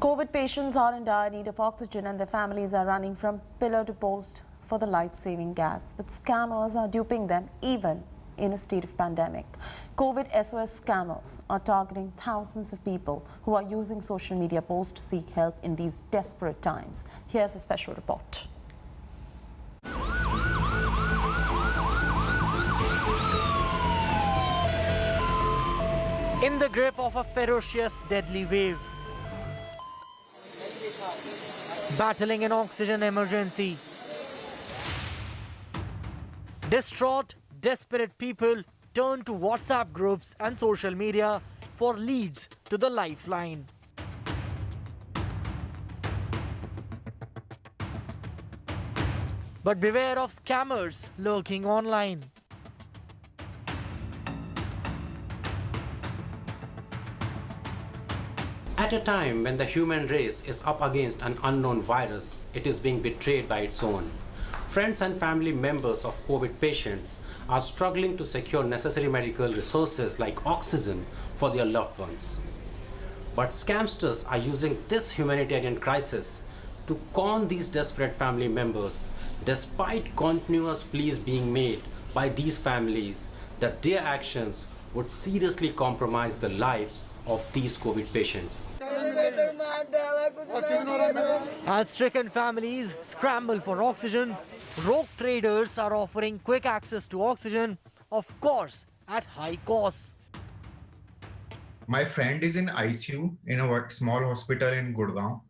COVID patients are in dire need of oxygen and their families are running from pillar to post for the life-saving gas. But scammers are duping them even in a state of pandemic. COVID SOS scammers are targeting thousands of people who are using social media posts to seek help in these desperate times. Here's a special report. In the grip of a ferocious, deadly wave, battling an oxygen emergency, distraught, desperate people turn to WhatsApp groups and social media for leads to the lifeline. But beware of scammers lurking online. At a time when the human race is up against an unknown virus, it is being betrayed by its own. Friends and family members of COVID patients are struggling to secure necessary medical resources like oxygen for their loved ones. But scamsters are using this humanitarian crisis to con these desperate family members, despite continuous pleas being made by these families that their actions would seriously compromise the lives of these COVID patients. As stricken families scramble for oxygen, rogue traders are offering quick access to oxygen, of course, at high cost. My friend is in ICU in a small hospital in Gurgaon.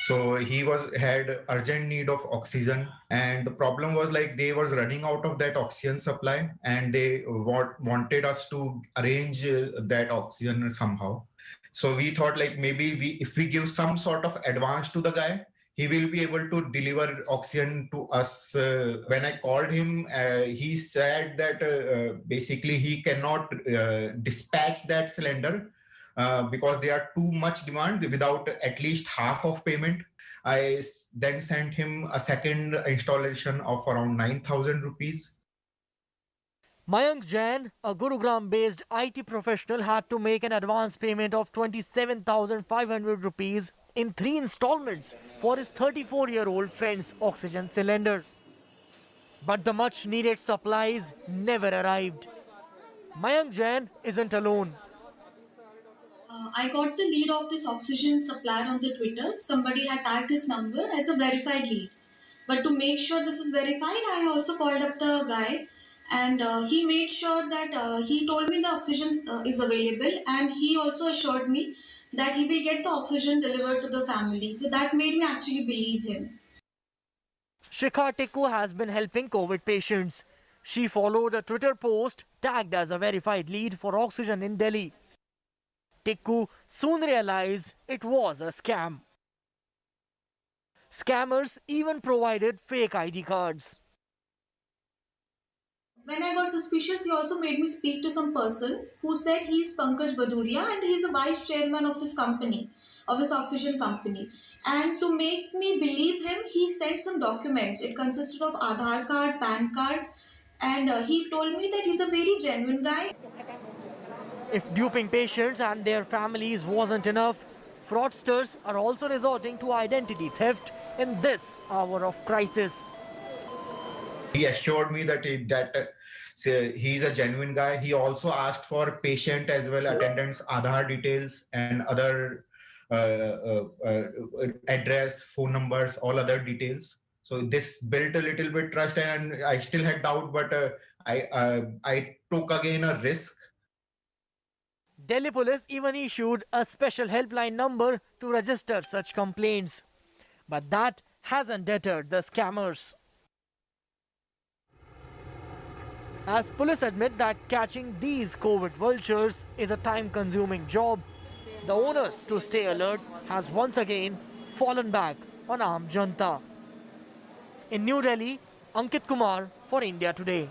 So he had urgent need of oxygen, and the problem was like they was running out of that oxygen supply, and they wanted us to arrange that oxygen somehow. So we thought like maybe if we give some sort of advance to the guy, he will be able to deliver oxygen to us. When I called him, he said that basically he cannot dispatch that cylinder because they are too much demand without at least half of payment. I then sent him a second installation of around 9,000 rupees. Mayank Jain, a Gurugram-based IT professional, had to make an advance payment of 27,500 rupees in 3 installments for his 34-year-old friend's oxygen cylinder. But the much-needed supplies never arrived. Mayank Jain isn't alone. I got the lead of this oxygen supplier on the Twitter. Somebody had tagged his number as a verified lead. But to make sure this is verified, I also called up the guy, and he made sure that he told me the oxygen is available, and he also assured me that he will get the oxygen delivered to the family. So that made me actually believe him. Shikha Tikku has been helping COVID patients. She followed a Twitter post tagged as a verified lead for oxygen in Delhi. Tikku soon realized it was a scam. Scammers even provided fake ID cards. When I got suspicious, he also made me speak to some person who said he's Pankaj Baduria and he's a vice chairman of this company, of this oxygen company. And to make me believe him, he sent some documents. It consisted of Aadhaar card, PAN card, and he told me that he's a very genuine guy. If duping patients and their families wasn't enough, fraudsters are also resorting to identity theft in this hour of crisis. He assured me that he's a genuine guy. He also asked for patient as well attendants Aadhaar details and other address, phone numbers, all other details. So this built a little bit trust, and I still had doubt, but I took again a risk. Delhi police even issued a special helpline number to register such complaints. But that hasn't deterred the scammers. As police admit that catching these COVID vultures is a time-consuming job, the onus to stay alert has once again fallen back on Aam Janta. In New Delhi, Ankit Kumar for India Today.